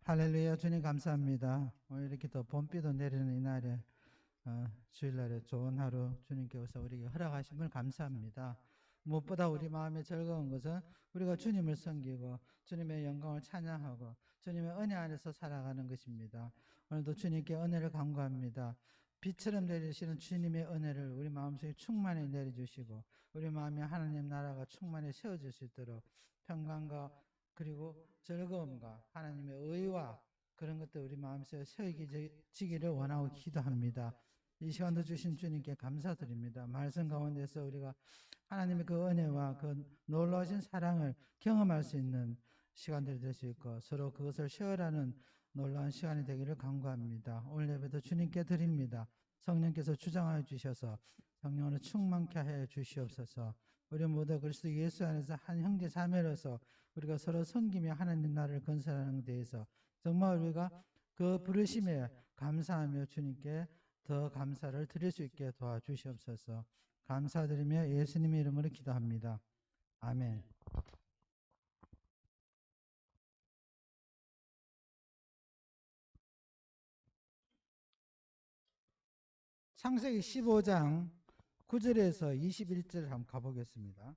할렐루야. 주님 감사합니다. 오늘 이렇게 또 봄비도 내리는 이날에 주일날에 좋은 하루 주님께서 우리에게 허락하심을 감사합니다. 무엇보다 우리 마음에 즐거운 것은 우리가 주님을 섬기고 주님의 영광을 찬양하고 주님의 은혜 안에서 살아가는 것입니다. 오늘도 주님께 은혜를 간구합니다. 빛처럼 내리시는 주님의 은혜를 우리 마음속에 충만히 내려주시고 우리 마음에 하나님 나라가 충만히 세워질 수 있도록 평강과 그리고 즐거움과 하나님의 의와 그런 것들 우리 마음속에 세워지기를 원하고 기도합니다. 이 시간도 주신 주님께 감사드립니다. 말씀 가운데서 우리가 하나님의 그 은혜와 그 놀라우신 사랑을 경험할 수 있는 시간들이 될 수 있고 서로 그것을 쉐어하는 놀라운 시간이 되기를 간구합니다. 오늘 예배도 주님께 드립니다. 성령께서 주장하여 주셔서 성령으로 충만케 하여 주시옵소서. 우리 모두 그리스도 예수 안에서 한 형제 자매로서 우리가 서로 섬기며 하나님 나라를 건설하는 데에서 정말 우리가 그 부르심에 감사하며 주님께 더 감사를 드릴 수 있게 도와주시옵소서. 감사드리며 예수님의 이름으로 기도합니다. 아멘. 창세기 15장 9절에서 21절 한번 가보겠습니다.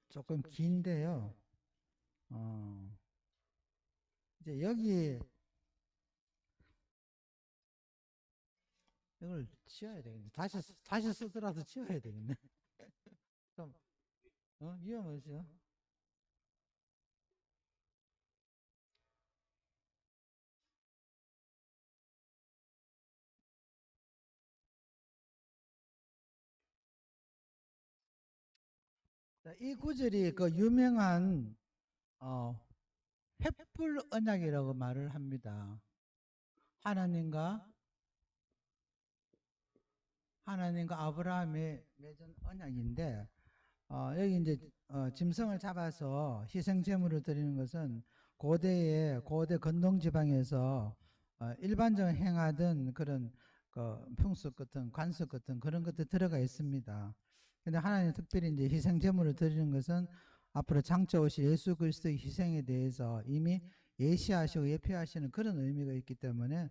조금 긴데요. 이제 여기 이걸 치워야 되겠네. 다시 쓰더라도 치워야 되겠네. 좀 위험하죠. 이 구절이 그 유명한 횃불 언약이라고 말을 합니다. 하나님과 아브라함의 맺은 언약인데 여기 이제 짐승을 잡아서 희생 제물을 드리는 것은 고대 건동 지방에서 일반적으로 행하던 그런 풍습 같은 관습 같은 그런 것들 들어가 있습니다. 근데 하나님 특별히 이제 희생 제물을 드리는 것은 앞으로 장차 오실 예수 그리스도의 희생에 대해서 이미 예시하시고 예표하시는 그런 의미가 있기 때문에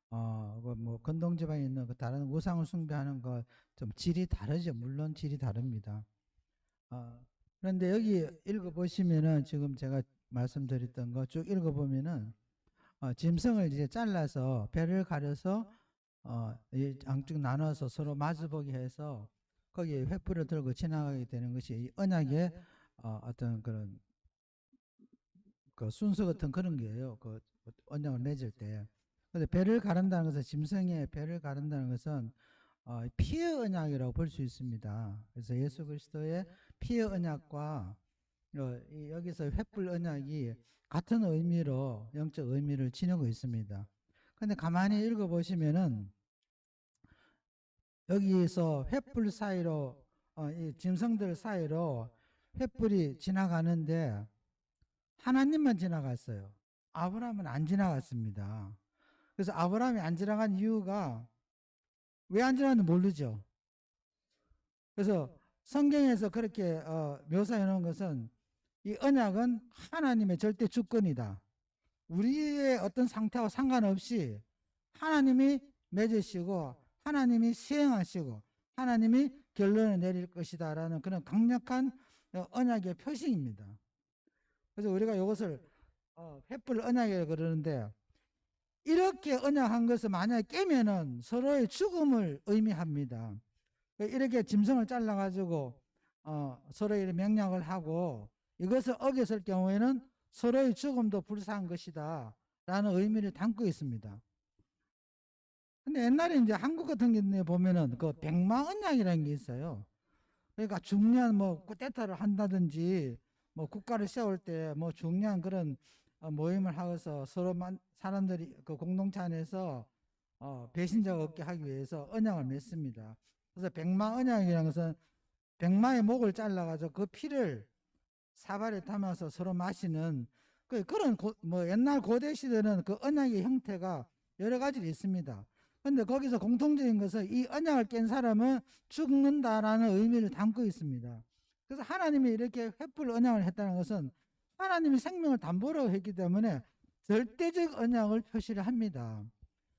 뭐 건동 지방에 있는 그 다른 우상을 숭배하는 거 좀 질이 다르죠. 물론 질이 다릅니다. 그런데 여기 읽어보시면은 지금 제가 말씀드렸던 거 쭉 읽어보면은 짐승을 이제 잘라서 배를 가려서 양쪽 나눠서 서로 마주보게 해서 거기에 횃불을 들고 지나가게 되는 것이 이 언약의 어떤 그런 그 순서 같은 그런 게예요. 그 언약을 맺을 때. 근데 배를 가른다는 것은 짐승의 배를 가른다는 것은 피의 언약이라고 볼 수 있습니다. 그래서 예수 그리스도의 피의 언약과 여기서 횃불 언약이 같은 의미로 영적 의미를 지니고 있습니다. 근데 가만히 읽어보시면은 여기서 횃불 사이로 이 짐승들 사이로 횃불이 지나가는데 하나님만 지나갔어요. 아브라함은 안 지나갔습니다. 그래서 아브라함이 안 지나간 이유가 왜 안 지나갔는지 모르죠. 그래서 성경에서 그렇게 묘사해 놓은 것은 이 언약은 하나님의 절대 주권이다. 우리의 어떤 상태와 상관없이 하나님이 맺으시고 하나님이 시행하시고 하나님이 결론을 내릴 것이다라는 그런 강력한 언약의 표시입니다. 그래서 우리가 이것을 횃불 언약이라고 그러는데 이렇게 언약한 것을 만약에 깨면은 서로의 죽음을 의미합니다. 이렇게 짐승을 잘라가지고 서로의 명령을 하고 이것을 어겼을 경우에는 서로의 죽음도 불사한 것이다 라는 의미를 담고 있습니다. 근데 옛날에 이제 한국 같은 경우에 보면은 그 백마언약이라는 게 있어요. 그러니까 중요한 뭐 쿠데타를 한다든지 뭐 국가를 세울 때 뭐 중요한 그런 모임을 하고서 서로 사람들이 그 공동체 안에서 배신자가 없게 하기 위해서 언약을 맺습니다. 그래서 백마 언약이라는 것은 백마의 목을 잘라가지고 그 피를 사발에 담아서 서로 마시는 그런 뭐 옛날 고대 시대는 그 언약의 형태가 여러 가지 있습니다. 근데 거기서 공통적인 것은 이 언약을 깬 사람은 죽는다라는 의미를 담고 있습니다. 그래서 하나님이 이렇게 횃불 언약을 했다는 것은 하나님이 생명을 담보로 했기 때문에 절대적 언약을 표시를 합니다.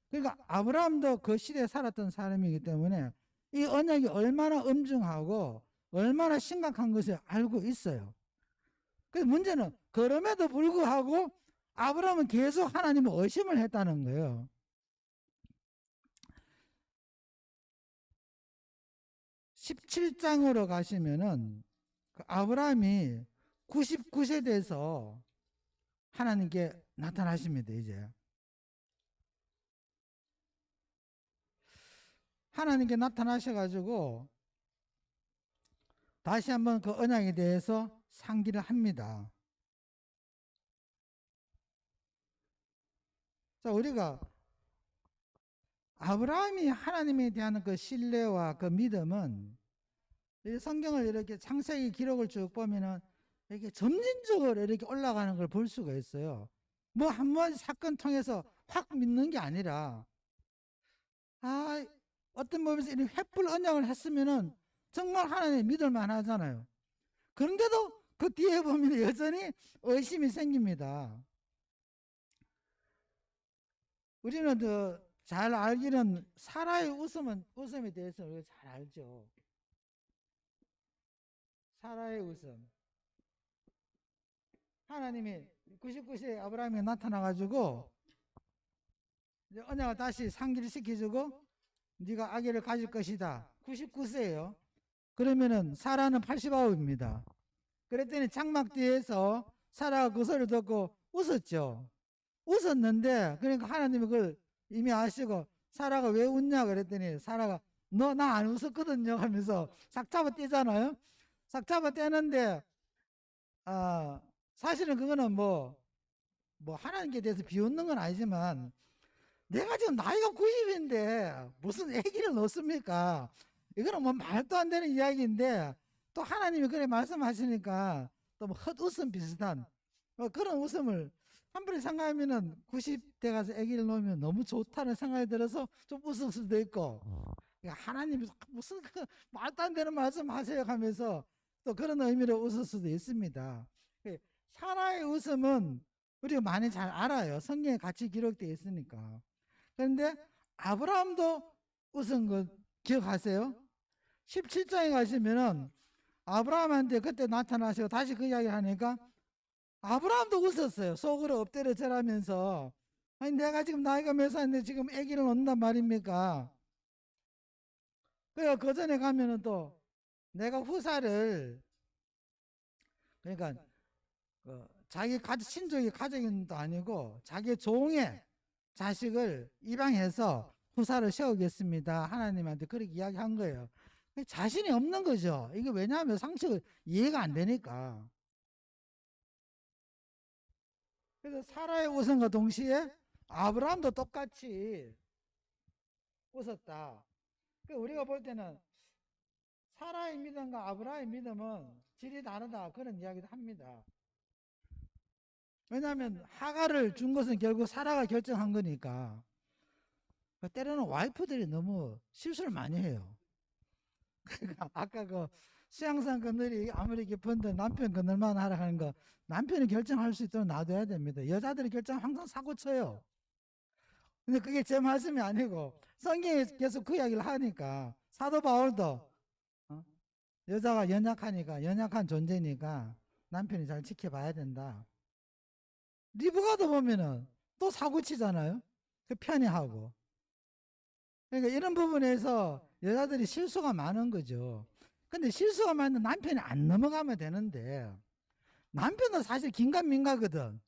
그러니까 아브라함도 그 시대에 살았던 사람이기 때문에 이 언약이 얼마나 엄중하고 얼마나 심각한 것을 알고 있어요. 그래서 문제는 그럼에도 불구하고 아브라함은 계속 하나님을 의심을 했다는 거예요. 17장으로 가시면은 그 아브라함이 99세 돼서 하나님께 나타나십니다. 이제 하나님께 나타나셔가지고 다시 한번 그 언약에 대해서 상기를 합니다. 자, 우리가 아브라함이 하나님에 대한 그 신뢰와 그 믿음은 이 성경을 이렇게 창세기 기록을 쭉 보면은 이렇게 점진적으로 이렇게 올라가는 걸 볼 수가 있어요. 뭐 한 번 사건 통해서 확 믿는 게 아니라, 어떤 부분에서 이런 횃불 언약을 했으면은 정말 하나님 믿을 만하잖아요. 그런데도 그 뒤에 보면 여전히 의심이 생깁니다. 우리는 잘 알기는 사라의 웃음에 대해서 우리가 잘 알죠. 사라의 웃음. 하나님이 99세에 아브라함이 나타나가지고 이제 언약을 다시 상기를 시켜주고 네가 아기를 가질 것이다. 99세예요. 그러면은 사라는 89입니다. 그랬더니 장막 뒤에서 사라가 그 소리를 듣고 웃었죠. 웃었는데 그러니까 하나님이 그걸 이미 아시고 사라가 왜 웃냐 그랬더니 사라가 너 나 안 웃었거든요 하면서 싹 잡아 떼잖아요. 싹 잡아 떼는데 사실은 그거는 뭐 하나님께 대해서 비웃는 건 아니지만 내가 지금 나이가 90인데 무슨 아기를 넣습니까? 이거는 뭐 말도 안 되는 이야기인데 또 하나님이 그래 말씀하시니까 또 뭐 헛웃음 비슷한 그런 웃음을 한번에 생각하면은 90대 가서 아기를 놓으면 너무 좋다는 생각이 들어서 좀 웃을 수도 있고 하나님이 무슨 그 말도 안 되는 말씀 하세요 하면서 또 그런 의미로 웃을 수도 있습니다. 사라의 웃음은 우리가 많이 잘 알아요. 성경에 같이 기록되어 있으니까. 그런데 아브라함도 웃은 거 기억하세요? 17장에 가시면은 아브라함한테 그때 나타나시고 다시 그 이야기 하니까 아브라함도 웃었어요. 속으로 엎드려 절하면서 아니 내가 지금 나이가 몇 살인데 지금 아기를 낳는단 말입니까? 그래서 그 전에 가면은 또 내가 후사를 그러니까 자기 친족이 가족인도 아니고 자기 종의 자식을 입양해서 후사를 세우겠습니다. 하나님한테 그렇게 이야기한 거예요. 자신이 없는 거죠. 이게 왜냐하면 상식을 이해가 안 되니까. 그래서 사라의 웃음과 동시에 아브라함도 똑같이 웃었다. 우리가 볼 때는 사라의 믿음과 아브라함의 믿음은 질이 다르다 그런 이야기도 합니다. 왜냐하면 하가를 준 것은 결국 사라가 결정한 거니까. 때로는 와이프들이 너무 실수를 많이 해요. 그러니까 아까 그 수양산 그늘이 아무리 깊은데 남편 그늘만 하라 하는 거 남편이 결정할 수 있도록 놔둬야 됩니다. 여자들이 결정 항상 사고 쳐요. 근데 그게 제 말씀이 아니고 성경에 계속 그 이야기를 하니까 사도 바울도 여자가 연약하니까 연약한 존재니까 남편이 잘 지켜봐야 된다. 리브가도 보면은 또 사고 치잖아요. 그 편애하고. 그러니까 이런 부분에서 여자들이 실수가 많은 거죠. 근데 실수가 많은 남편이 안 넘어가면 되는데 남편은 사실 긴가민가거든.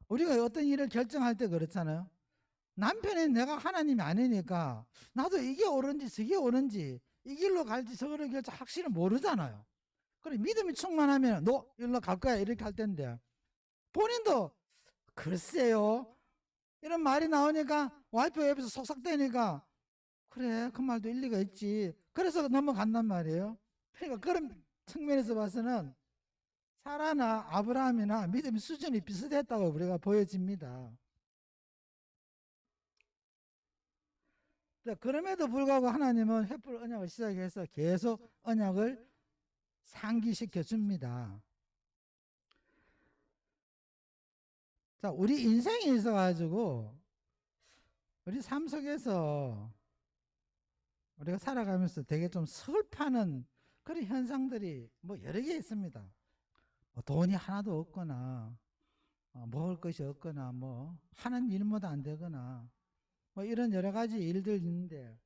우리가 어떤 일을 결정할 때 그렇잖아요. 남편이 내가 하나님이 아니니까 나도 이게 옳은지 저게 옳은지 이 길로 갈지 저 길로 갈지 확실히 모르잖아요. 그래 믿음이 충만하면 너 일로 갈 거야 이렇게 할 텐데 본인도 글쎄요 이런 말이 나오니까 와이프 옆에서 속삭대니까 그래 그 말도 일리가 있지 그래서 넘어간단 말이에요. 그러니까 그런 측면에서 봐서는 사라나 아브라함이나 믿음의 수준이 비슷했다고 우리가 보여집니다. 자, 그럼에도 불구하고 하나님은 횃불 언약을 시작해서 계속 언약을 상기시켜 줍니다. 자, 우리 인생에 있어가지고 우리 삶 속에서 우리가 살아가면서 되게 좀 슬퍼하는 그런 현상들이 뭐 여러 개 있습니다. 뭐 돈이 하나도 없거나 먹을 것이 없거나 뭐 하는 일마다 안 되거나 뭐 이런 여러 가지 일들 있는데,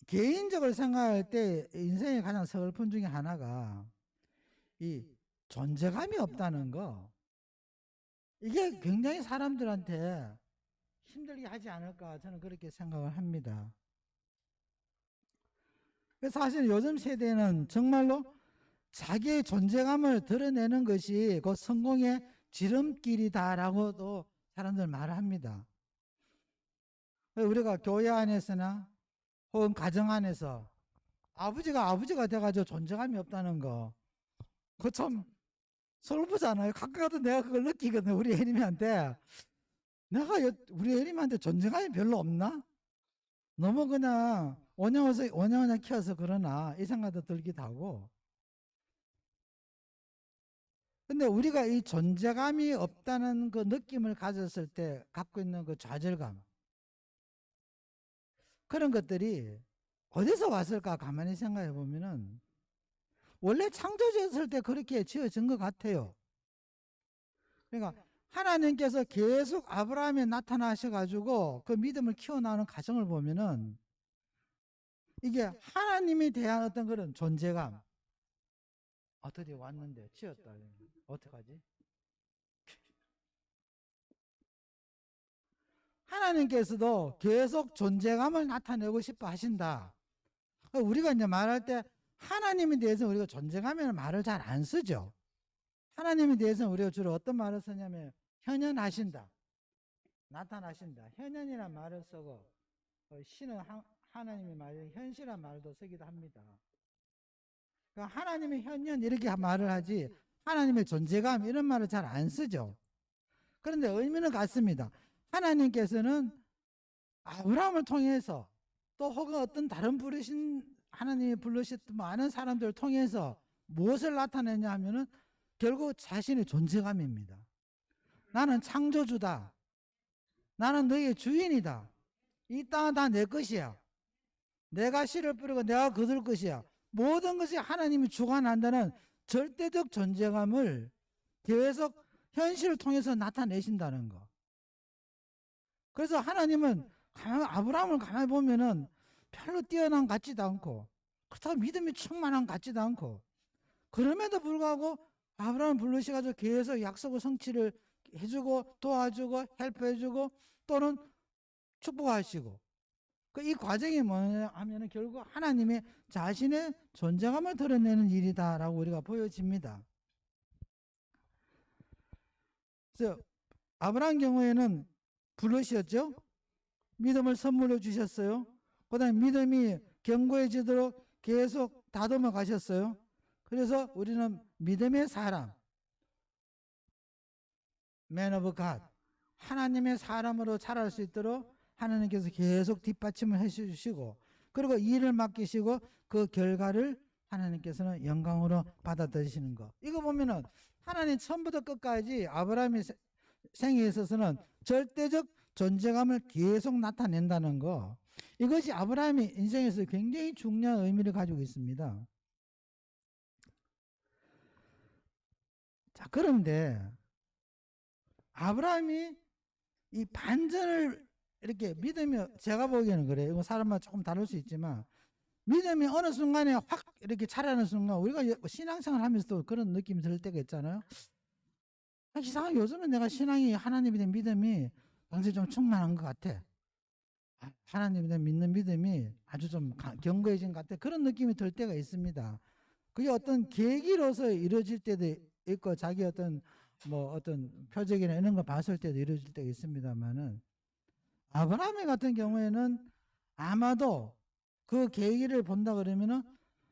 개인적으로 생각할 때 인생의 가장 서글픈 중에 하나가 이 존재감이 없다는 거, 이게 굉장히 사람들한테 힘들게 하지 않을까, 저는 그렇게 생각을 합니다. 사실 요즘 세대는 정말로 자기의 존재감을 드러내는 것이 그 성공의 지름길이다라고도 사람들 말합니다. 우리가 교회 안에서나 혹은 가정 안에서 아버지가 돼가지고 존재감이 없다는 거, 그거 참 슬프잖아요. 가끔가다 내가 그걸 느끼거든요. 우리 애님한테 내가 우리 애님한테 존재감이 별로 없나? 너무 그냥 오냐오냐 키워서 그러나 이 생각도 들기도 하고. 근데 우리가 이 존재감이 없다는 그 느낌을 가졌을 때 갖고 있는 그 좌절감, 그런 것들이 어디서 왔을까 가만히 생각해 보면은 원래 창조졌을 때 그렇게 지어진 것 같아요. 그러니까 하나님께서 계속 아브라함에 나타나셔가지고 그 믿음을 키워나가는 과정을 보면은 이게 하나님에 대한 어떤 그런 존재감, 어떻게 왔는데 지었다, 어떡하지? 하나님께서도 계속 존재감을 나타내고 싶어 하신다. 우리가 이제 말할 때 하나님에 대해서 우리가 존재감이라는 말을 잘 안 쓰죠. 하나님에 대해서는 우리가 주로 어떤 말을 쓰냐면 현현하신다, 나타나신다, 현현이라는 말을 쓰고, 신은 하나님의 말, 현실한 말도 쓰기도 합니다. 그러니까 하나님의 현현 이렇게 말을 하지 하나님의 존재감 이런 말을 잘 안 쓰죠. 그런데 의미는 같습니다. 하나님께서는 아브라함을 통해서 또 혹은 어떤 다른 부르신 하나님이 부르셨던 많은 사람들을 통해서 무엇을 나타내냐 하면은 결국 자신의 존재감입니다. 나는 창조주다. 나는 너의 주인이다. 이 땅은 다 내 것이야. 내가 씨를 뿌리고 내가 거둘 것이야. 모든 것이 하나님이 주관한다는 절대적 존재감을 계속 현실을 통해서 나타내신다는 거. 그래서 하나님은 아브라함을 가만히 보면은 별로 뛰어난 것 같지도 않고, 그렇다고 믿음이 충만한 것 같지도 않고, 그럼에도 불구하고 아브라함을 부르셔가지고 계속 약속의 성취를 해주고 도와주고 헬프해주고 또는 축복하시고, 이 과정이 뭐냐 하면은 결국 하나님의 자신의 존재감을 드러내는 일이다라고 우리가 보여집니다. 그래서 아브라함 경우에는 부르셨죠. 믿음을 선물로 주셨어요. 그 다음에 믿음이 견고해지도록 계속 다듬어 가셨어요. 그래서 우리는 믿음의 사람, Man of God, 하나님의 사람으로 자랄 수 있도록 하나님께서 계속 뒷받침을 해주시고, 그리고 일을 맡기시고 그 결과를 하나님께서는 영광으로 받아들이시는 거. 이거 보면은 하나님 처음부터 끝까지 아브라함의 생에 있어서는 절대적 존재감을 계속 나타낸다는 거. 이것이 아브라함의 인생에서 굉장히 중요한 의미를 가지고 있습니다. 자, 그런데 아브라함이 이 반전을 이렇게 믿음이, 제가 보기에는 그래요. 이거 사람마다 조금 다를 수 있지만 믿음이 어느 순간에 확 이렇게 자라는 순간, 우리가 신앙생활 하면서도 그런 느낌이 들 때가 있잖아요. 이상하게 요즘은 내가 신앙이 하나님에 대한 믿음이 굉장히 좀 충만한 것 같아. 하나님에 대한 믿는 믿음이 아주 좀 견고해진 것 같아. 그런 느낌이 들 때가 있습니다. 그게 어떤 계기로서 이루어질 때도 있고, 자기 어떤 뭐 어떤 표적이나 이런 거 봤을 때도 이루어질 때가 있습니다만은, 아브라함 같은 경우에는 아마도 그 계기를 본다 그러면은,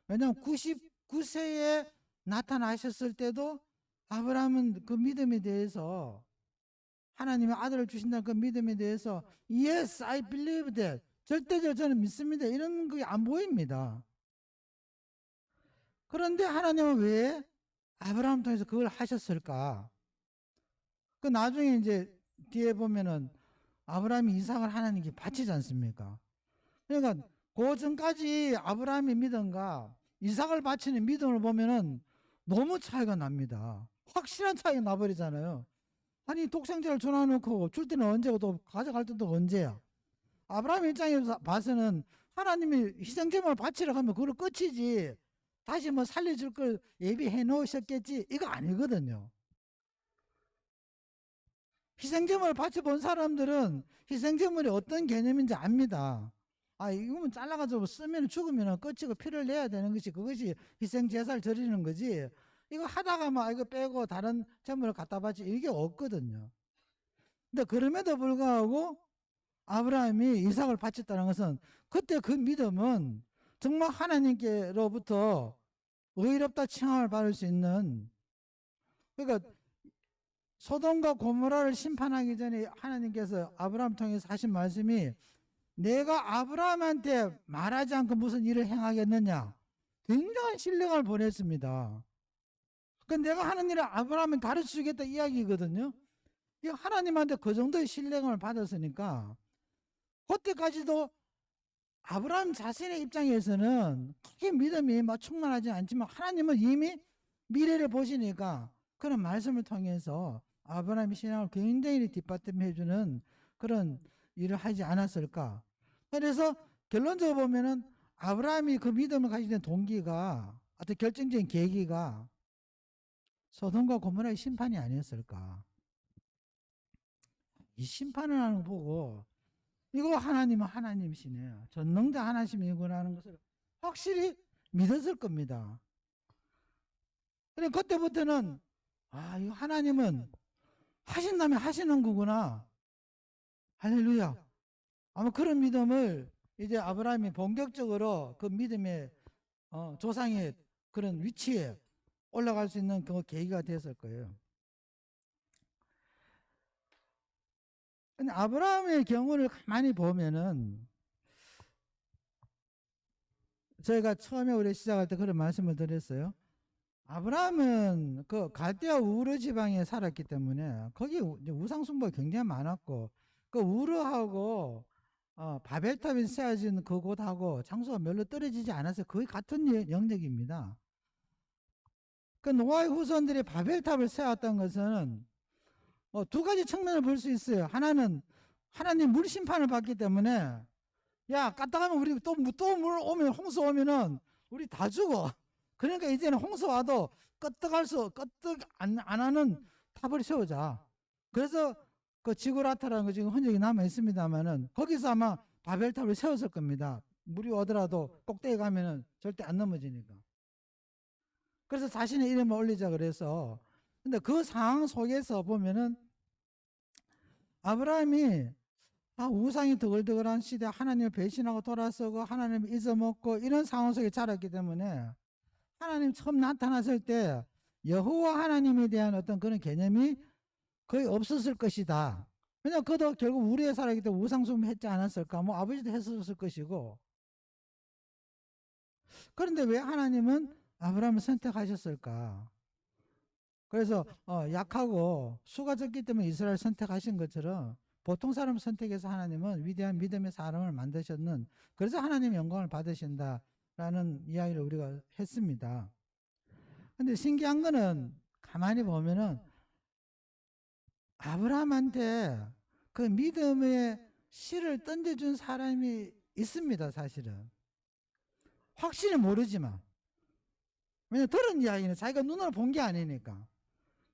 왜냐하면 99세에 나타나셨을 때도 아브라함은 그 믿음에 대해서 하나님의 아들을 주신다는 그 믿음에 대해서 Yes, I believe that. 절대적으로 저는 믿습니다. 이런 게 안 보입니다. 그런데 하나님은 왜 아브라함 통해서 그걸 하셨을까? 그 나중에 이제 뒤에 보면은 아브라함이 이삭을 하나님께 바치지 않습니까? 그러니까 그 전까지 아브라함의 믿음과 이삭을 바치는 믿음을 보면은 너무 차이가 납니다. 확실한 차이가 나버리잖아요. 아니 독생자를 줘놔놓고 줄 때는 언제고 또 가져갈 때도 언제야? 아브라함 입장에서 봐서는 하나님이 희생제물을 바치라고 하면 그걸로 끝이지 다시 뭐 살려줄 걸 예비해 놓으셨겠지 이거 아니거든요. 희생제물을 바쳐본 사람들은 희생제물이 어떤 개념인지 압니다. 아 이거면 잘라가지고 쓰면 죽으면 끝이고 피를 내야 되는 것이 그것이 희생제사를 드리는 거지 이거 하다가 막 이거 빼고 다른 제물을 갖다 바치 이게 없거든요. 근데 그럼에도 불구하고 아브라함이 이삭을 바쳤다는 것은 그때 그 믿음은 정말 하나님께로부터 의롭다 칭함을 받을 수 있는 그러니까 소돔과 고모라를 심판하기 전에 하나님께서 아브라함 통해서 하신 말씀이 내가 아브라함한테 말하지 않고 무슨 일을 행하겠느냐 굉장한 신뢰감을 보냈습니다. 그러니까 내가 하는 일을 아브라함은 가르쳐주겠다 이야기거든요. 하나님한테 그 정도의 신뢰감을 받았으니까 그때까지도 아브라함 자신의 입장에서는 크게 믿음이 막 충만하지 않지만 하나님은 이미 미래를 보시니까 그런 말씀을 통해서 아브라함의 신앙을 굉장히 뒷받침해 주는 그런 일을 하지 않았을까. 그래서 결론적으로 보면은 아브라함이 그 믿음을 가지는 동기가 어떤 결정적인 계기가 소돔과 고모라의 심판이 아니었을까. 이 심판을 하는 거 보고 이거 하나님은 하나님이시네. 전능자 하나님이구나 하는 것을 확실히 믿었을 겁니다. 그래 그때부터는 아, 이거 하나님은 하신다면 하시는 거구나. 할렐루야. 아마 그런 믿음을 이제 아브라함이 본격적으로 그 믿음의 조상의 그런 위치에 올라갈 수 있는 그 계기가 됐을 거예요. 근데 아브라함의 경우를 가만히 보면은 저희가 처음에 우리 시작할 때 그런 말씀을 드렸어요. 아브라함은 그 갈대아 우르 지방에 살았기 때문에 거기 우상 숭배가 굉장히 많았고 그 우르하고 바벨탑이 세워진 그곳하고 장소가 별로 떨어지지 않아서 거의 같은 영역입니다. 그 노아의 후손들이 바벨탑을 세웠던 것은 두 가지 측면을 볼 수 있어요. 하나는 하나님 물 심판을 받기 때문에 야 까딱하면 우리 또 물 오면 홍수 오면은 우리 다 죽어. 그러니까 이제는 홍수 와도 끄떡 안 하는 탑을 세우자. 그래서 그 지구라타라는 거 지금 흔적이 남아 있습니다만은 거기서 아마 바벨탑을 세웠을 겁니다. 물이 오더라도 꼭대기 가면은 절대 안 넘어지니까. 그래서 자신의 이름을 올리자 그래서 근데 그 상황 속에서 보면은 아브라함이 우상이 드글드글한 시대 하나님을 배신하고 돌아서고 하나님을 잊어먹고 이런 상황 속에 자랐기 때문에 하나님 처음 나타났을 때 여호와 하나님에 대한 어떤 그런 개념이 거의 없었을 것이다. 왜냐하면 그도 결국 우리의 살았기 때문에 우상숭배 했지 않았을까? 뭐 아버지도 했었을 것이고. 그런데 왜 하나님은 아브라함을 선택하셨을까? 그래서 약하고 수가 적기 때문에 이스라엘 선택하신 것처럼 보통 사람을 선택해서 하나님은 위대한 믿음의 사람을 만드셨는 그래서 하나님의 영광을 받으신다라는 이야기를 우리가 했습니다. 근데 신기한 거는 가만히 보면은 아브라함한테 그 믿음의 실을 던져준 사람이 있습니다, 사실은. 확실히 모르지만. 왜냐면 들은 이야기는 자기가 눈으로 본 게 아니니까.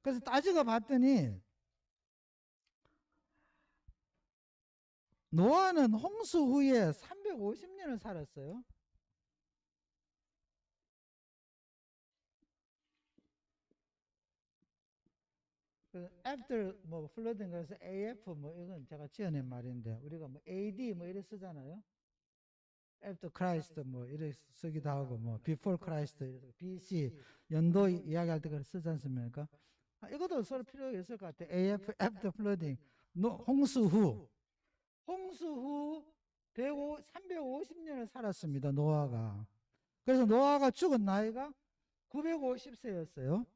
그래서 따지고 봤더니 노아는 홍수 후에 350년을 살았어요. after 뭐 flooding 그래서 AF 뭐 이건 제가 지어낸 말인데 우리가 뭐 AD 뭐 이래 쓰잖아요. after Christ 뭐 이래 쓰기도 하고 뭐 before Christ BC 연도 이야기할 때 그걸 쓰지 않습니까? 이것도 설 필요가 있을 것 같아요. AF after flooding 홍수 후 350년을 살았습니다. 노아가. 그래서 노아가 죽은 나이가 950세였어요.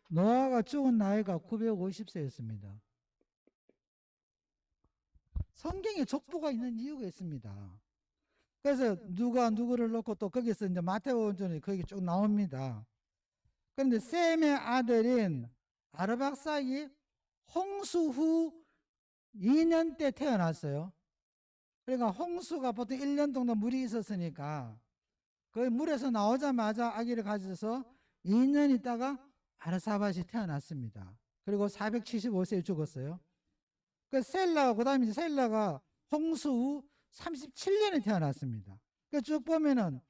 노아가 죽은 나이가 950세였습니다. 성경에 족보가 있는 이유가 있습니다. 그래서 누가 누구를 놓고 또 거기서 이제 마태복음전에 거기 쭉 나옵니다. 그런데 셈의 아들인 아르박삭이 홍수 후 2년 때 태어났어요. 그러니까 홍수가 보통 1년 정도 물이 있었으니까 그 물에서 나오자마자 아기를 가져서 2년 있다가 아르사밧이 태어났습니다. 그리고 475세에 죽었어요. 그 셀라, 그 다음에 셀라가 홍수 후 37년에 태어났습니다. 그 쭉 보면은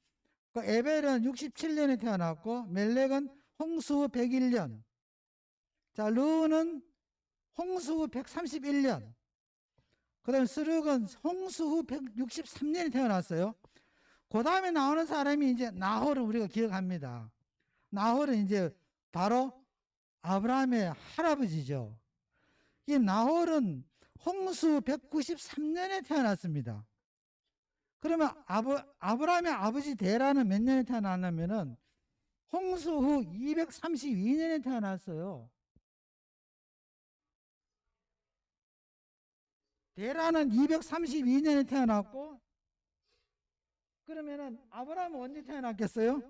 그 에벨은 67년에 태어났고 멜렉은 홍수 후 101년. 자, 르우는 홍수 후 131년. 그 다음에 스룩은 홍수 후 163년에 태어났어요. 그 다음에 나오는 사람이 이제 나홀을 우리가 기억합니다. 나홀은 이제 바로 아브라함의 할아버지죠. 이 나홀은 홍수 193년에 태어났습니다. 그러면 아브라함의 아버지 데라는 몇 년에 태어났냐면은 홍수 후 232년에 태어났어요. 데라는 232년에 태어났고, 그러면은 아브라함은 언제 태어났겠어요?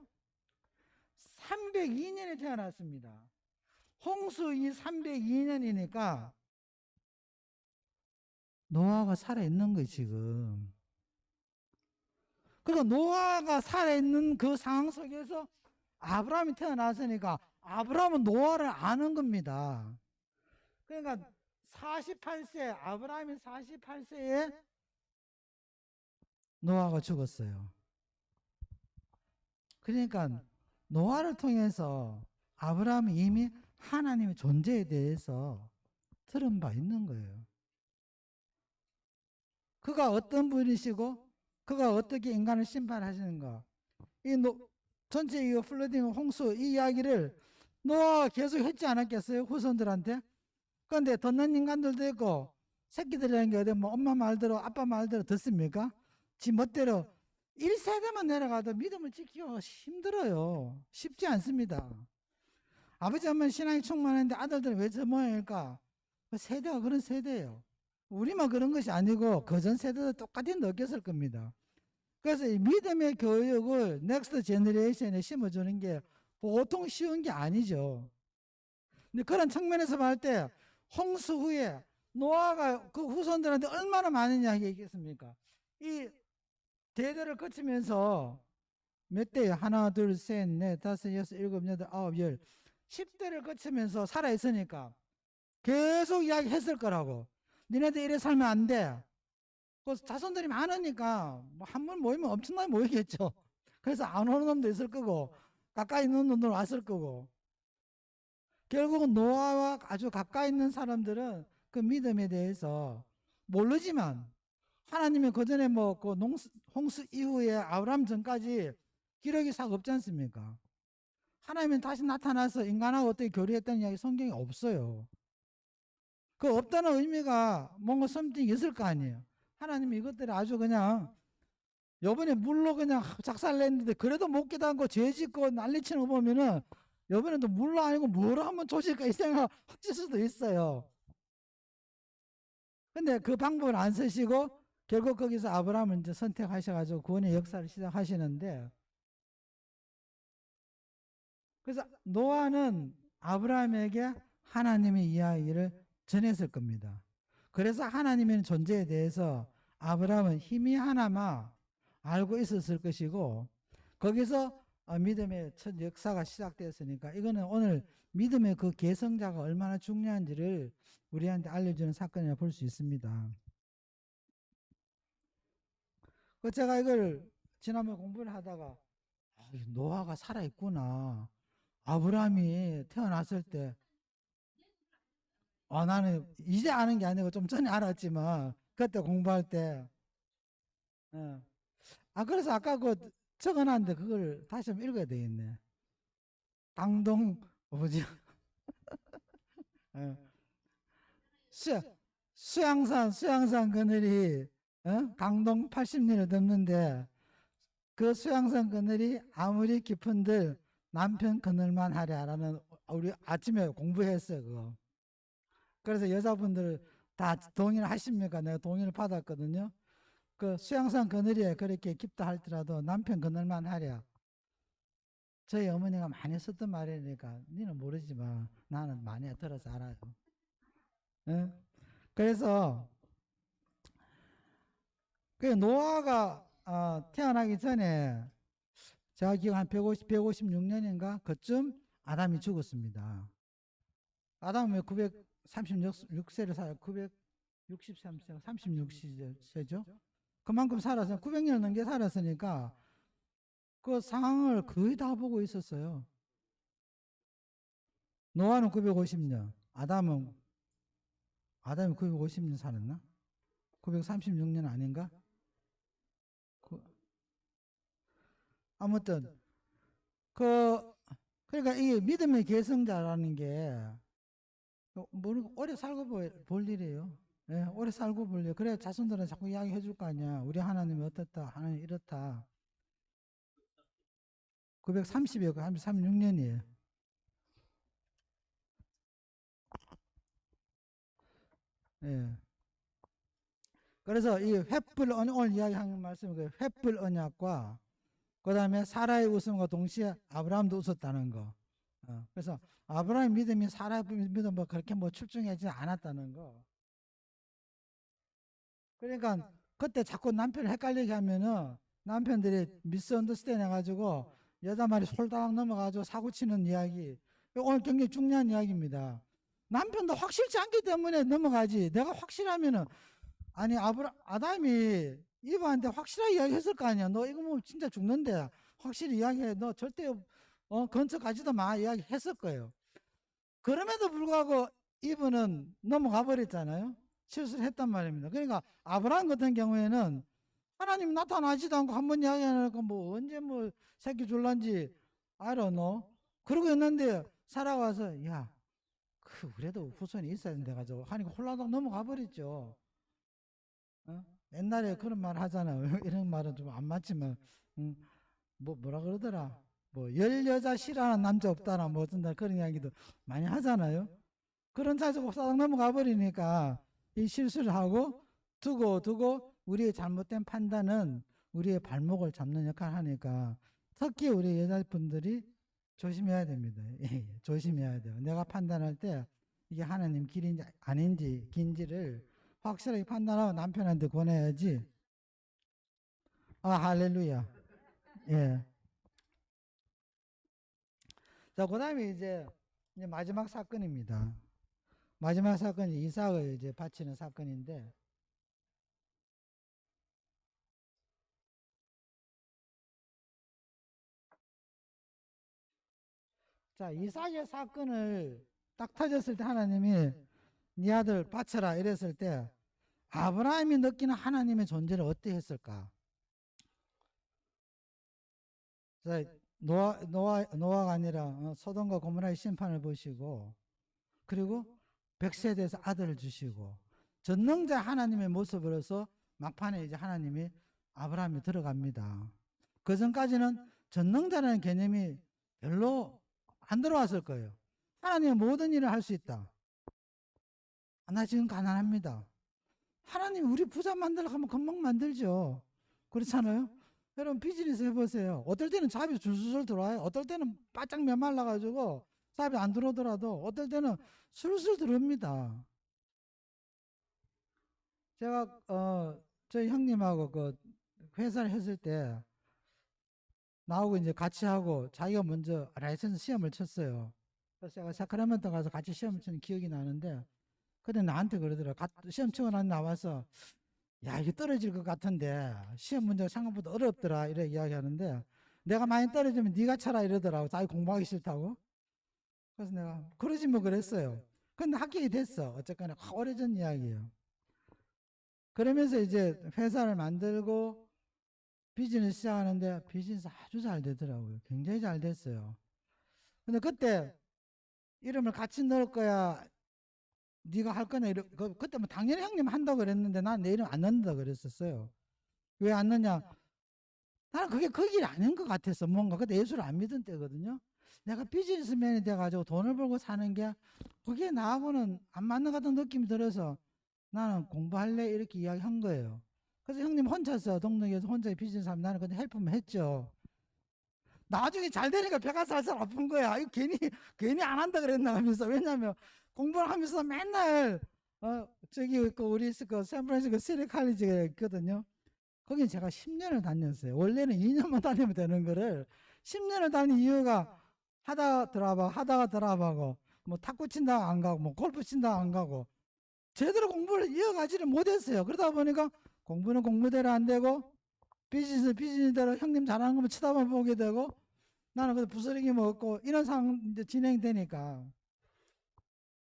302년에 태어났습니다. 홍수 이 302년이니까 노아가 살아있는 거예요, 지금. 그리고 노아가 살아있는 그 상황 속에서 아브라함이 태어났으니까 아브라함은 노아를 아는 겁니다. 그러니까 48세, 아브라함이 48세에 노아가 죽었어요. 그러니까 노아를 통해서 아브라함이 이미 하나님의 존재에 대해서 들은 바 있는 거예요. 그가 어떤 분이시고 그가 어떻게 인간을 심판하시는가. 전체 이 플러딩 홍수 이 이야기를 노아가 계속 했지 않았겠어요? 후손들한테. 그런데 듣는 인간들도 있고 새끼들이라는 게 어디 뭐 엄마 말대로 아빠 말대로 듣습니까? 지 멋대로 1세대만 내려가도 믿음을 지키기가 힘들어요. 쉽지 않습니다. 아버지 엄마는 신앙이 충만한데 아들들은 왜 저 모양일까? 그 세대가 그런 세대예요. 우리만 그런 것이 아니고 그전 세대도 똑같이 느꼈을 겁니다. 그래서 이 믿음의 교육을 넥스트 제너레이션에 심어주는 게 보통 쉬운 게 아니죠. 근데 그런 측면에서 볼 때 홍수 후에 노아가 그 후손들한테 얼마나 많은 이야기 얘기했습니까? 이 대대를 거치면서 몇 대요? 하나, 둘, 셋, 넷, 다섯, 여섯, 일곱, 여덟, 아홉, 열 10대를 거치면서 살아있으니까 계속 이야기했을 거라고. 니네들 이래 살면 안 돼. 그 자손들이 많으니까 뭐 한 번 모이면 엄청나게 모이겠죠. 그래서 안 오는 놈도 있을 거고 가까이 있는 놈도 왔을 거고 결국은 노아와 아주 가까이 있는 사람들은 그 믿음에 대해서 모르지만 하나님이 그 전에 뭐 그 홍수 이후에 아브라함 전까지 기록이 싹 없지 않습니까? 하나님은 다시 나타나서 인간하고 어떻게 교류했다는 이야기 성경에 없어요. 그 없다는 의미가 뭔가 something 있을 거 아니에요. 하나님이 이것들을 아주 그냥 요번에 물로 그냥 작살냈는데 그래도 못 깨닫고 죄 짓고 난리치는 거 보면은 요번에도 물로 아니고 뭐로 한번 조질까 이 생각 확칠 수도 있어요. 근데 그 방법을 안 쓰시고 결국 거기서 아브라함을 이제 선택하셔가지고 구원의 역사를 시작하시는데 그래서 노아는 아브라함에게 하나님의 이야기를 전했을 겁니다. 그래서 하나님의 존재에 대해서 아브라함은 힘이 하나마 알고 있었을 것이고 거기서 믿음의 첫 역사가 시작되었으니까 이거는 오늘 믿음의 그 계승자가 얼마나 중요한지를 우리한테 알려주는 사건이라 볼 수 있습니다. 그 제가 이걸 지난번에 공부를 하다가 노아가 살아있구나. 아브라함이 태어났을 때 나는 이제 아는 게 아니고 좀 전에 알았지만 그때 공부할 때 그래서 아까 그 적어놨는데 그걸 다시 한번 읽어야 되겠네. 강동 뭐지? 어, 수, 수양산 그늘이 강동 80리를 넘는데 그 수양산 그늘이 아무리 깊은들 남편 그늘만 하랴라는 우리 아침에 공부했어요 그거. 그래서 여자분들 다 동의를 하십니까? 내가 동의를 받았거든요. 그 수양산 그늘이 그렇게 깊다 할지라도 남편 그늘만 하랴. 저희 어머니가 많이 썼던 말이니까 니는 모르지만 나는 많이 들어서 알아요. 예? 그래서 그 노아가 태어나기 전에 제가 기억 한 156년인가 그쯤 아담이 죽었습니다. 아담은 936세를 살아 963세, 36세죠. 그만큼 살아서 900년 넘게 살았으니까 그 상황을 거의 다 보고 있었어요. 노아는 950년, 아담이 950년 살았나? 936년 아닌가? 아무튼 그러니까 이 믿음의 계승자라는 게 오래 살고 볼 일이에요. 예, 오래 살고 볼 일. 그래 자손들은 자꾸 이야기해 줄 거 아니야. 우리 하나님이 어떻다, 하나님 이렇다. 930이요, 36년이에요. 예. 그래서 이 횃불 오늘 이야기하는 말씀은 그 횃불 언약과 그 다음에 사라의 웃음과 동시에 아브라함도 웃었다는 거. 그래서 아브라함의 믿음이 사라의 믿음 뭐 그렇게 뭐 출중하지 않았다는 거. 그러니까 그때 자꾸 남편을 헷갈리게 하면은 남편들이 미스언더스탠드 해가지고 여자 말이 솔다가 넘어가지고 사고 치는 이야기. 오늘 굉장히 중요한 이야기입니다. 남편도 확실치 않기 때문에 넘어가지. 내가 확실하면은 아니 아담이 이브한테 확실하게 이야기했을 거 아니야. 너 이거 뭐 진짜 죽는데 확실히 이야기해. 너 절대 근처 가지도 마 이야기했을 거예요. 그럼에도 불구하고 이브는 넘어가 버렸잖아요. 실수를 했단 말입니다. 그러니까 아브라함 같은 경우에는 하나님 나타나지도 않고 한 번 이야기하니까 뭐 언제 뭐 새끼 줄란지 I don't know. 그러고 있는데 살아와서 야, 그래도 후손이 있어야 된다 가지고 하니까 홀라당 넘어가 버렸죠. 옛날에 그런 말 하잖아요. 이런 말은 좀 안 맞지만 뭐라 그러더라. 뭐 열 여자 싫어하는 남자 없다나 뭐 어쩐다 그런 이야기도 많이 하잖아요. 그런 자세고 싸닥 넘어가 버리니까 이 실수를 하고 두고 우리의 잘못된 판단은 우리의 발목을 잡는 역할을 하니까 특히 우리 여자분들이 조심해야 됩니다. 예, 조심해야 돼요. 내가 판단할 때 이게 하나님 길인지 아닌지 긴지를 확실하게 판단하고 남편한테 권해야지. 할렐루야. 예. 자, 그 다음에 이제 마지막 사건입니다. 마지막 사건이 이삭을 이제 바치는 사건인데, 자, 이삭의 사건을 딱 터졌을 때 하나님이 네 아들 바쳐라 이랬을 때 아브라함이 느끼는 하나님의 존재를 어떻게 했을까? 자, 노아가 아니라 소돔과 고모라의 심판을 보시고 그리고 백세대에서 아들을 주시고 전능자 하나님의 모습으로서 막판에 이제 하나님이 아브라함이 들어갑니다. 그 전까지는 전능자라는 개념이 별로 안 들어왔을 거예요. 하나님은 모든 일을 할 수 있다. 나 지금 가난합니다. 하나님 우리 부자 만들려고 하면 금방 만들죠. 그렇잖아요? 여러분 비즈니스 해보세요. 어떨 때는 잡이 줄줄 들어와요. 어떨 때는 바짝 메말라가지고 잡이 안 들어오더라도 어떨 때는 술술 들어옵니다. 제가 저희 형님하고 그 회사를 했을 때 나오고 이제 같이 하고 자기가 먼저 라이센스 시험을 쳤어요. 그래서 제가 사크라멘토 가서 같이 시험을 친 기억이 나는데 그때 나한테 그러더라. 시험 치고 나와서 야 이게 떨어질 것 같은데 시험 문제가 생각보다 어렵더라 이래 이야기하는데 내가 많이 떨어지면 네가 쳐라 이러더라고. 자기 공부하기 싫다고. 그래서 내가 그러지 뭐 그랬어요. 근데 합격이 됐어. 어쨌거나 오래전 이야기예요. 그러면서 이제 회사를 만들고 비즈니스 시작하는데 비즈니스 아주 잘 되더라고요. 굉장히 잘 됐어요. 근데 그때 이름을 같이 넣을 거야, 네가 할 거냐, 그때 뭐 당연히 형님 한다고 그랬는데 난 내 이름 안 넣는다 그랬었어요. 왜 안 넣냐? 나는 그게 그 길이 아닌 것 같았어. 뭔가 그때 예수를 안 믿은 때거든요. 내가 비즈니스맨이 돼가지고 돈을 벌고 사는 게 그게 나하고는 안 맞는 것 같은 느낌이 들어서 나는 공부할래 이렇게 이야기한 거예요. 그래서 형님 혼자서 동네에서 혼자 비즈니스 하면 나는 그냥 헬프만 했죠. 나중에 잘 되니까 배가 살살 아픈 거야. 이거 괜히 안 한다 그랬나 하면서. 왜냐면 공부를 하면서 맨날 저기 그 우리 그 샌프란시스코 시리 칼리지가 있거든요. 거긴 제가 10년을 다녔어요. 원래는 2년만 다니면 되는 거를 10년을 다닌 이유가 하다가 드랍하고 뭐 탁구 친다 안 가고 뭐 골프 친다 안 가고 제대로 공부를 이어가지를 못했어요. 그러다 보니까 공부는 공부대로 안 되고 비즈니스대로 형님 잘하는 것만 쳐다만 보게 되고 나는 그 부스러기 먹고 이런 상황 이제 진행되니까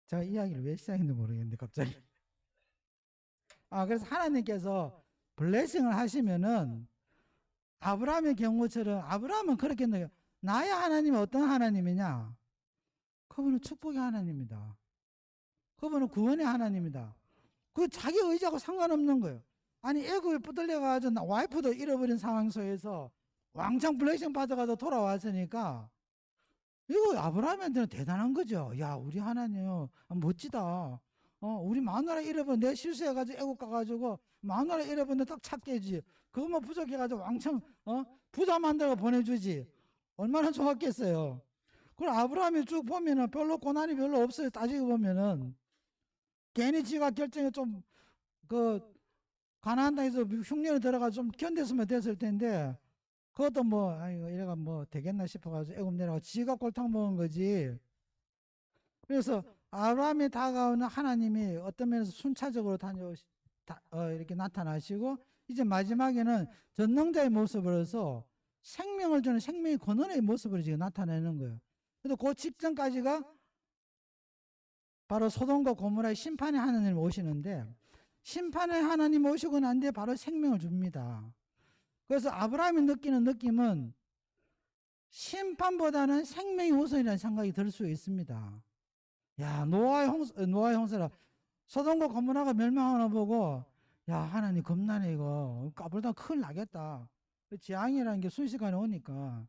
제가 이야기를 왜 시작했는지 모르겠는데 갑자기 그래서 하나님께서 블레싱을 하시면은 아브라함의 경우처럼 아브라함은 그렇게 했는데 나의 하나님은 어떤 하나님이냐? 그분은 축복의 하나님입니다. 그분은 구원의 하나님이다. 그 자기 의지하고 상관없는 거예요. 아니 애굽에 붙들려가지고 와이프도 잃어버린 상황 속에서 왕창 블레싱 받아가지고 돌아왔으니까 이거 아브라함한테는 대단한 거죠. 야 우리 하나님 멋지다. 우리 마누라 잃어버린 내 실수해가지고 애국 가가지고 마누라 잃어버린 딱 찾게지. 그것만 부족해가지고 왕창 부자 만들어 보내주지. 얼마나 좋았겠어요. 그럼 아브라함이 쭉 보면은 별로 고난이 별로 없어요. 따지고 보면은 괜히 지가 결정이 좀그 가나안 땅에서 흉년에 들어가 좀 견뎠으면 됐을 텐데 그것도 뭐 아이고 이래가 뭐 되겠나 싶어가지고 애굽 내려가 지가 골탕 먹은 거지. 그래서 아브라함이 다가오는 하나님이 어떤 면에서 순차적으로 이렇게 나타나시고 이제 마지막에는 전능자의 모습으로서 생명을 주는 생명의 권원의 모습으로 지금 나타내는 거예요. 그래서 그 직전까지가 바로 소돔과 고모라의 심판의 하나님 오시는데 심판의 하나님 오시고 난 뒤에 바로 생명을 줍니다. 그래서 아브라함이 느끼는 느낌은 심판보다는 생명이 우선이라는 생각이 들 수 있습니다. 야 노아의 홍수라 소돔과 고모라가 멸망하나 보고 야 하나님 겁나네 이거 까불다 큰일 나겠다. 재앙이라는 게 순식간에 오니까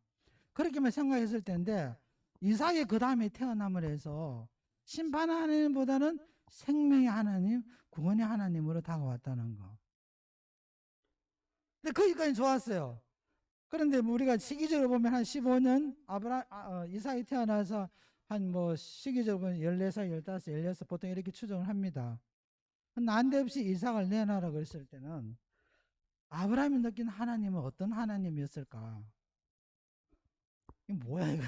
그렇게만 생각했을 텐데 이삭이 그 다음에 태어남을 해서 심판의 하나님보다는 생명의 하나님, 구원의 하나님으로 다가왔다는 거. 근데 거기까지 좋았어요. 그런데 우리가 시기적으로 보면 한 15년 이삭이 태어나서 한 뭐 시기적으로 보면 14살, 15, 16 보통 이렇게 추정을 합니다. 난데없이 이삭을 내놔라 그랬을 때는 아브라함이 느낀 하나님은 어떤 하나님이었을까? 이게 뭐야 이거?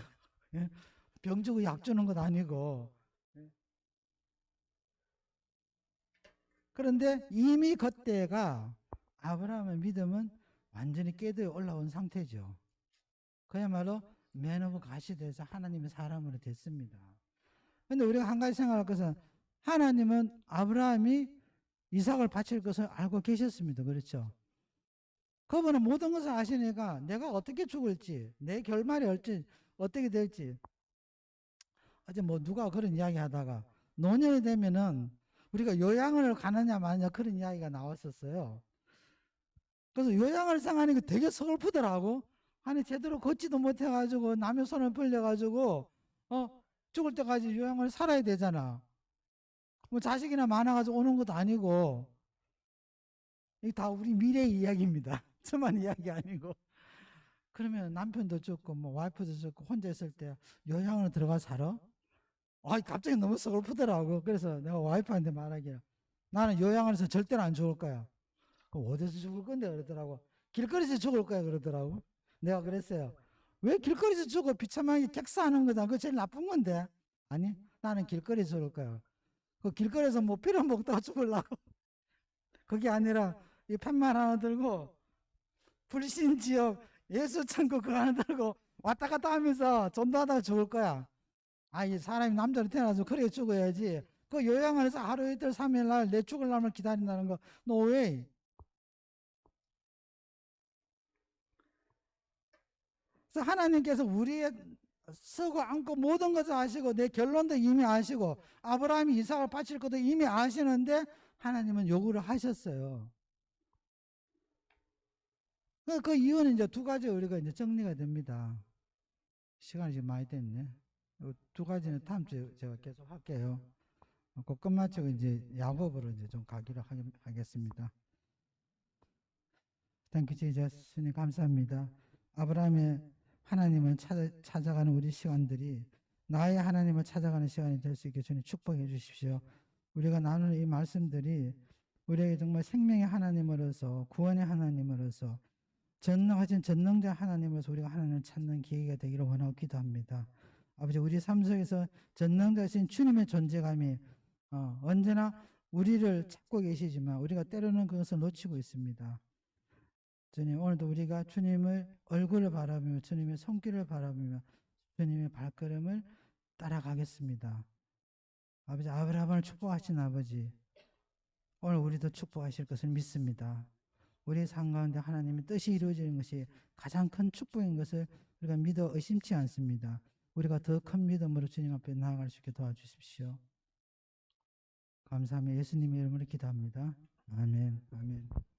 병 주고 약 주는 것 아니고. 그런데 이미 그때가 아브라함의 믿음은 완전히 깨져 올라온 상태죠. 그야말로 맨 오브 갓이 돼서 하나님의 사람으로 됐습니다. 그런데 우리가 한 가지 생각할 것은 하나님은 아브라함이 이삭을 바칠 것을 알고 계셨습니다. 그렇죠? 그분은 모든 것을 아시니까 내가 어떻게 죽을지, 내 결말이 어떻게 될지. 어제 뭐 누가 그런 이야기 하다가 노년이 되면은 우리가 요양을 가느냐 마느냐 그런 이야기가 나왔었어요. 그래서 요양을 생각하니까 되게 서글프더라고. 아니 제대로 걷지도 못해가지고 남의 손을 벌려가지고 죽을 때까지 요양을 살아야 되잖아. 뭐 자식이나 많아가지고 오는 것도 아니고 이게 다 우리 미래의 이야기입니다. 저만 이야기 아니고. 그러면 남편도 죽고 뭐 와이프도 죽고 혼자 있을 때 요양을 들어가 살아? 갑자기 너무 서글프더라고. 그래서 내가 와이프한테 말하기를 나는 요양을 해서 절대로 안 죽을 거야. 어디서 죽을 건데 그러더라고. 길거리에서 죽을 거야 그러더라고. 내가 그랬어요. 왜 길거리에서 죽어? 비참하게 객사하는 거다. 그거 제일 나쁜 건데. 아니 나는 길거리에서 죽을 거야. 그 길거리에서 뭐 피를 먹다가 죽으려고. 그게 아니라 이 팻말 하나 들고 불신지역 예수 천국 그거 하나 들고 왔다 갔다 하면서 전도하다가 죽을 거야. 이 사람이 남자로 태어나서 그래 죽어야지. 그 요양을 해서 하루 이틀 3일 날 내 죽을 날을 기다린다는 거 no way. 그래서 하나님께서 우리의 쓰고 안고 모든 것을 아시고 내 결론도 이미 아시고 아브라함이 이삭을 바칠 것도 이미 아시는데 하나님은 요구를 하셨어요. 그 이유는 이제 두 가지 우리가 이제 정리가 됩니다. 시간이 지금 많이 됐네. 두 가지는 다음 주에 제가 계속 할게요. 그 끝마치고 이제 야곱으로 이제 좀 가기로 하겠습니다. 땡큐 지저스. 주님 감사합니다. 아브라함의 하나님을 찾아가는 우리 시간들이 나의 하나님을 찾아가는 시간이 될 수 있게 주님 축복해 주십시오. 우리가 나누는 이 말씀들이 우리에게 정말 생명의 하나님으로서 구원의 하나님으로서 전능하신 전능자 하나님으로서 우리가 하나님을 찾는 기회가 되기를 원하고 기도합니다. 아버지 우리 삶 속에서 전능자신 주님의 존재감이 언제나 우리를 찾고 계시지만 우리가 때로는 그것을 놓치고 있습니다. 주님 오늘도 우리가 주님의 얼굴을 바라보며 주님의 손길을 바라보며 주님의 발걸음을 따라가겠습니다. 아버지 아브라함을 축복하신 아버지 오늘 우리도 축복하실 것을 믿습니다. 우리 삶 가운데 하나님의 뜻이 이루어지는 것이 가장 큰 축복인 것을 우리가 믿어 의심치 않습니다. 우리가 더 큰 믿음으로 주님 앞에 나아갈 수 있게 도와주십시오. 감사하며 예수님의 이름으로 기도합니다. 아멘. 아멘.